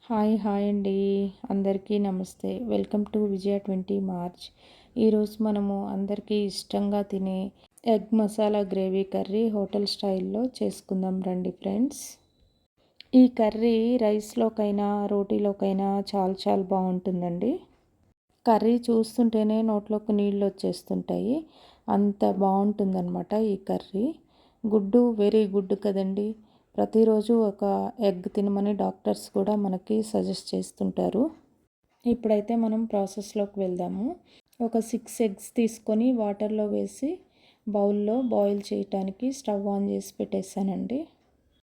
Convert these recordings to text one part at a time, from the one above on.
Hi అండి. అందరికీ నమస్తే. Welcome to Vijaya 20 March. ఈరోజు మనము అందరికీ ఇష్టంగా తినే egg masala gravy curry hotel స్టైల్లో చేసుకుందాం రండి ఫ్రెండ్స్. ఈ కర్రీ రైస్లోకైనా రోటీలోకైనా చాలా బాగుంటుందండి. కర్రీ చూస్తుంటేనే నోట్లోకి నీళ్ళు వచ్చేస్తుంటాయి. అంత బాగుంటుందన్నమాట ఈ కర్రీ. గుడ్డు వెరీ గుడ్ కదండి. ప్రతిరోజు ఒక ఎగ్ తినమని డాక్టర్స్ కూడా మనకి సజెస్ట్ చేస్తుంటారు. ఇప్పుడైతే మనం ప్రాసెస్లోకి వెళ్దాము. ఒక 6 ఎగ్స్ తీసుకొని వాటర్లో వేసి బౌల్లో బాయిల్ చేయటానికి స్టవ్ ఆన్ చేసి పెట్టేశానండి.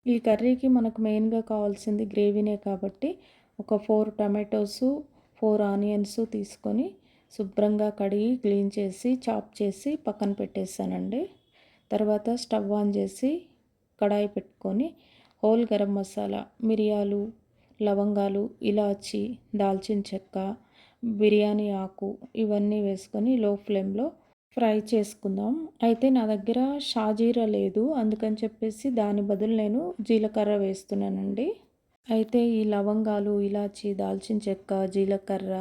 ఈ కర్రీకి మనకు మెయిన్గా కావాల్సింది గ్రేవీనే కాబట్టి ఒక 4 టమాటోసు 4 ఆనియన్స్ తీసుకొని శుభ్రంగా కడిగి క్లీన్ చేసి చాప్ చేసి పక్కన పెట్టేశానండి. తర్వాత స్టవ్ ఆన్ చేసి కడాయి పెట్టుకొని హోల్ గరం మసాలా, మిరియాలు, లవంగాలు, ఇలాచి, దాల్చిన చెక్క, బిర్యానీ ఆకు ఇవన్నీ వేసుకొని లో ఫ్లేమ్లో ఫ్రై చేసుకుందాం. అయితే నా దగ్గర షాజీరా లేదు, అందుకని చెప్పేసి దాని బదులు నేను జీలకర్ర వేస్తున్నానండి. అయితే ఈ లవంగాలు, ఇలాచి, దాల్చిన చెక్క, జీలకర్ర,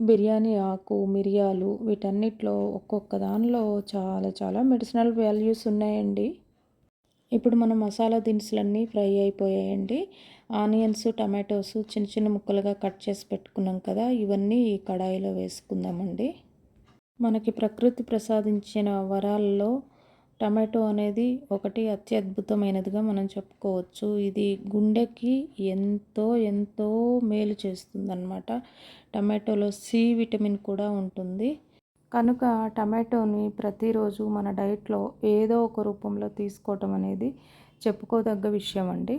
బిర్యానీ ఆకు, మిరియాలు వీటన్నిటిలో ఒక్కొక్క దానిలో చాలా మెడిసినల్ వాల్యూస్ ఉన్నాయండి. ఇప్పుడు మన మసాలా దినుసులన్నీ ఫ్రై అయిపోయాయండి. ఆనియన్స్, టమాటోస్ చిన్న ముక్కలుగా కట్ చేసి పెట్టుకున్నాం కదా, ఇవన్నీ ఈ కడాయిలో వేసుకుందామండి. మనకి ప్రకృతి ప్రసాదించిన వరాల్లో టమాటో అనేది ఒకటి అత్యద్భుతమైనదిగా మనం చెప్పుకోవచ్చు. ఇది గుండెకి ఎంతో మేలు చేస్తుందన్నమాట. టమాటోలో సి విటమిన్ కూడా ఉంటుంది. కనుక టమాటోని ప్రతిరోజు మన డైట్లో ఏదో ఒక రూపంలో తీసుకోవటం అనేది చెప్పుకోదగ్గ విషయం అండి.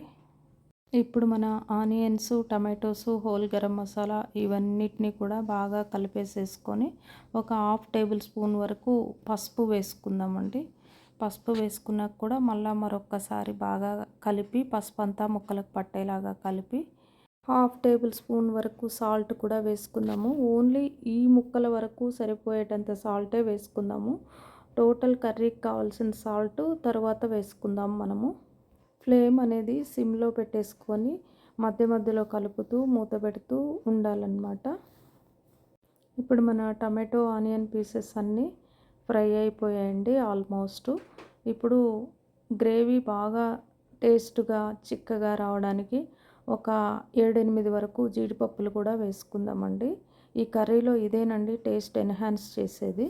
ఇప్పుడు మన onions, tomatoes, whole garam masala ఇవన్నిటిని కూడా బాగా కలిపేసేసుకొని ఒక 1/2 టేబుల్ స్పూన్ వరకు పసుపు వేసుకుందామండి. పసుపు వేసుకున్నాక కూడా మరొక్కసారి బాగా కలిపి పసుపు అంతా ముక్కలకు పట్టేలాగా కలిపి 1/2 టేబుల్ స్పూన్ వరకు సాల్ట్ కూడా వేసుకుందాము. ఓన్లీ ఈ ముక్కల వరకు సరిపోయేటంత సాల్టే వేసుకుందాము. టోటల్ కర్రీకి కావాల్సిన సాల్ట్ తర్వాత వేసుకుందాం మనము. ఫ్లేమ్ అనేది సిమ్లో పెట్టేసుకొని మధ్యలో కలుపుతూ మూత పెడుతూ ఉండాలన్నమాట. ఇప్పుడు మన టమాటో ఆనియన్ పీసెస్ అన్నీ ఫ్రై అయిపోయాయండి ఆల్మోస్ట్. ఇప్పుడు గ్రేవీ బాగా టేస్ట్గా చిక్కగా రావడానికి ఒక 7-8 వరకు జీడిపప్పులు కూడా వేసుకుందామండి. ఈ కర్రీలో ఇదేనండి టేస్ట్ ఎన్హాన్స్ చేసేది.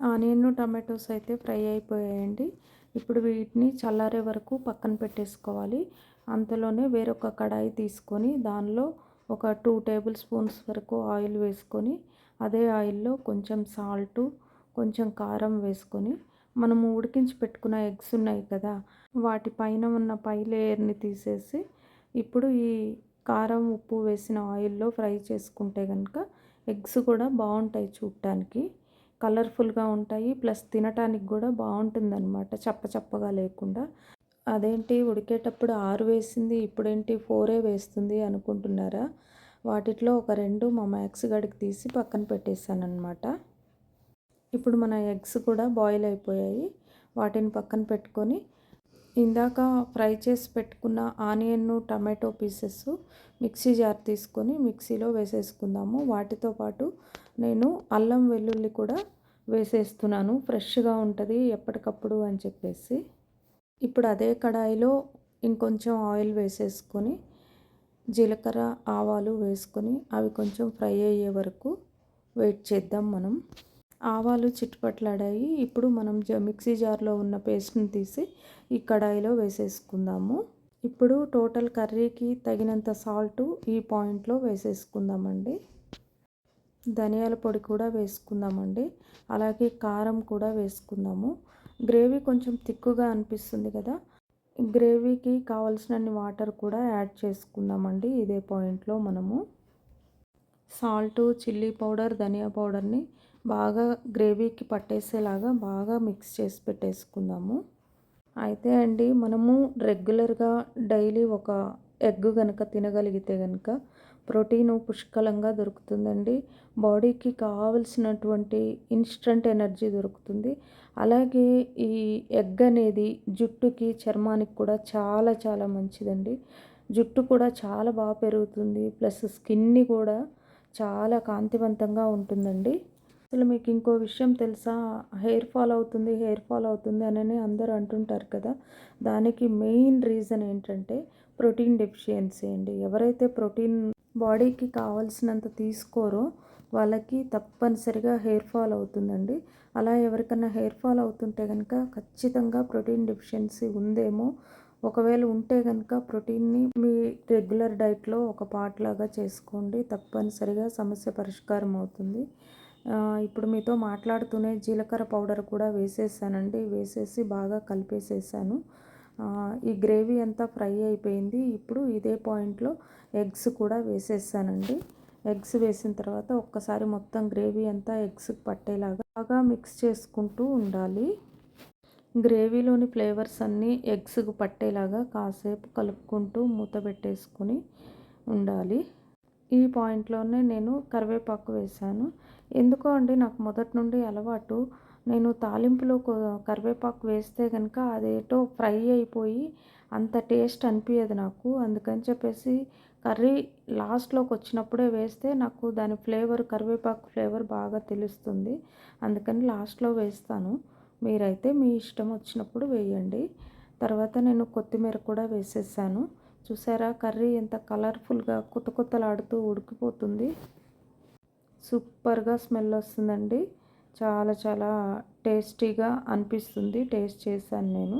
ఆనియన్, టమాటోస్ అయితే ఫ్రై అయిపోయాయండి. ఇప్పుడు వీటిని చల్లారే వరకు పక్కన పెట్టేసుకోవాలి. అంతలోనే వేరొక కడాయి తీసుకొని దానిలో ఒక 2 టేబుల్ స్పూన్స్ వరకు ఆయిల్ వేసుకొని అదే ఆయిల్లో కొంచెం సాల్టు, కొంచెం కారం వేసుకొని మనము ఉడికించి పెట్టుకున్న ఎగ్స్ ఉన్నాయి కదా, వాటి పైన ఉన్న పై లేయర్ని తీసేసి ఇప్పుడు ఈ కారం, ఉప్పు వేసిన ఆయిల్లో ఫ్రై చేసుకుంటే కనుక ఎగ్స్ కూడా బాగుంటాయి, చూడటానికి కలర్ఫుల్గా ఉంటాయి. ప్లస్ తినటానికి కూడా బాగుంటుందన్నమాట, చప్పగా లేకుండా. అదేంటి ఉడికేటప్పుడు 6 వేసింది, ఇప్పుడేంటి 4 వేస్తుంది అనుకుంటున్నారా? వాటిలో ఒక 2 మా మ్యాక్స్ గడికి తీసి పక్కన పెట్టేశానమాట. ఇప్పుడు మన ఎగ్స్ కూడా బాయిల్ అయిపోయాయి. వాటిని పక్కన పెట్టుకొని ఇందాక ఫ్రై చేసి పెట్టుకున్న onion, tomato pieces mixie jar తీసుకొని మిక్సీలో వేసేసుకుందాము. వాటితో పాటు నేను అల్లం వెల్లుల్లి కూడా వేసేస్తున్నాను, ఫ్రెష్గా ఉంటుంది ఎప్పటికప్పుడు అని చెప్పేసి. ఇప్పుడు అదే కడాయిలో ఇంకొంచెం ఆయిల్ వేసేసుకొని జీలకర్ర, ఆవాలు వేసుకొని అవి కొంచెం ఫ్రై అయ్యే వరకు వెయిట్ చేద్దాం మనం. ఆవాలు చిట్టుపట్లాడాయి. ఇప్పుడు మనం మిక్సీ జార్లో ఉన్న పేస్ట్ని తీసి ఈ కడాయిలో వేసేసుకుందాము. ఇప్పుడు టోటల్ కర్రీకి తగినంత సాల్టు ఈ పాయింట్లో వేసేసుకుందామండి. ధనియాల పొడి కూడా వేసుకుందామండి. అలాగే కారం కూడా వేసుకుందాము. గ్రేవీ కొంచెం తిక్కుగా అనిపిస్తుంది కదా, గ్రేవీకి కావలసినన్ని వాటర్ కూడా యాడ్ చేసుకుందామండి. ఇదే పాయింట్లో మనము సాల్టు, చిల్లీ పౌడర్, ధనియా పౌడర్ని బాగా గ్రేవీకి పట్టేసేలాగా బాగా మిక్స్ చేసి పెట్టేసుకుందాము. అయితే అండి, మనము రెగ్యులర్గా డైలీ ఒక ఎగ్ కనుక తినగలిగితే కనుక ప్రోటీను పుష్కలంగా దొరుకుతుందండి. బాడీకి కావలసినటువంటి ఇన్స్టంట్ ఎనర్జీ దొరుకుతుంది. అలాగే ఈ ఎగ్ అనేది జుట్టుకి, చర్మానికి కూడా చాలా మంచిదండి. జుట్టు కూడా చాలా బాగా పెరుగుతుంది. ప్లస్ స్కిన్ని కూడా చాలా కాంతివంతంగా ఉంటుందండి. అసలు మీకు ఇంకో విషయం తెలుసా? హెయిర్ ఫాల్ అవుతుంది అనని అందరూ అంటుంటారు కదా! దానికి మెయిన్ రీజన్ ఏంటంటే ప్రోటీన్ డెఫిషియన్సీ అండి. ఎవరైతే ప్రోటీన్ బాడీకి కావాల్సినంత తీసుకోరో వాళ్ళకి తప్పనిసరిగా హెయిర్ ఫాల్ అవుతుందండి. అలా ఎవరికన్నా హెయిర్ ఫాల్ అవుతుంటే గనక ఖచ్చితంగా ప్రోటీన్ డెఫిషియన్సీ ఉందేమో. ఒకవేళ ఉంటే గనక ప్రోటీన్‌ని మీ రెగ్యులర్ డైట్‌లో ఒక పార్ట్ లాగా చేసుకోండి. తప్పనిసరిగా సమస్య పరిష్కారం అవుతుంది. ఇప్పుడు మీతో మాట్లాడుతూనే జీలకర్ర పౌడర్ కూడా వేసేసానండి. వేసేసి బాగా కలిపేసేసాను. ఈ గ్రేవీ అంతా ఫ్రై అయిపోయింది. ఇప్పుడు ఇదే పాయింట్‌లో ఎగ్స్ కూడా వేసేసానండి. ఎగ్స్ వేసిన తర్వాత ఒక్కసారి మొత్తం గ్రేవీ అంతా ఎగ్స్‌కి పట్టేలాగా బాగా మిక్స్ చేసుకుంటూ ఉండాలి. గ్రేవీలోని ఫ్లేవర్స్ అన్నీ ఎగ్స్‌కి పట్టేలాగా కాసేపు కలుపుకుంటూ మూత పెట్టేసుకొని ఉండాలి. ఈ పాయింట్‌లోనే నేను కరివేపాకు వేశాను. ఎందుకో అండి నాకు మొదటి నుండి అలవాటు. నేను తాలింపులో కరివేపాకు వేస్తే గనక అదేటో ఫ్రై అయిపోయి అంత టేస్ట్ అనిపియదు నాకు. అందుకని చెప్పేసి కర్రీ లాస్ట్‌లోకొచ్చినప్పుడే వేస్తే నాకు దాని ఫ్లేవర్ కరివేపాకు ఫ్లేవర్ బాగా తెలుస్తుంది. అందుకని లాస్ట్‌లో వేస్తాను. మీరైతే మీ ఇష్టం వచ్చినప్పుడు వేయండి. తర్వాత నేను కొత్తిమీర కూడా వేసేసాను. చూసారా కర్రీ ఎంత కలర్ఫుల్‌గా కుతకుతలాడుతూ ఉడికిపోతుంది. సూపర్‌గా స్మెల్ వస్తుందండి. చాలా చాలా టేస్టీగా అనిపిస్తుంది. టేస్ట్ చేశాను నేను.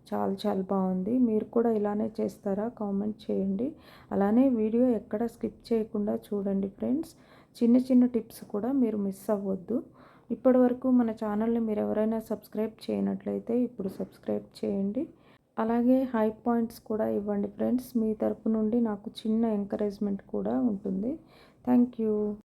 చాలా చాలా బాగుంది. మీరు కూడా ఇలానే చేస్తారా? కామెంట్ చేయండి. అలానే వీడియో ఎక్కడ స్కిప్ చేయకుండా చూడండి ఫ్రెండ్స్. చిన్న చిన్న టిప్స్ కూడా మీరు మిస్ అవ్వద్దు. ఇప్పటివరకు మన ఛానల్ని మీరు ఎవరైనా సబ్స్క్రైబ్ చేయనట్లయితే ఇప్పుడు సబ్స్క్రైబ్ చేయండి. అలాగే హై పాయింట్స్ కూడా ఇవ్వండి ఫ్రెండ్స్. మీ తరపు నుండి నాకు చిన్న ఎంకరేజ్మెంట్ కూడా ఉంటుంది. Thank you.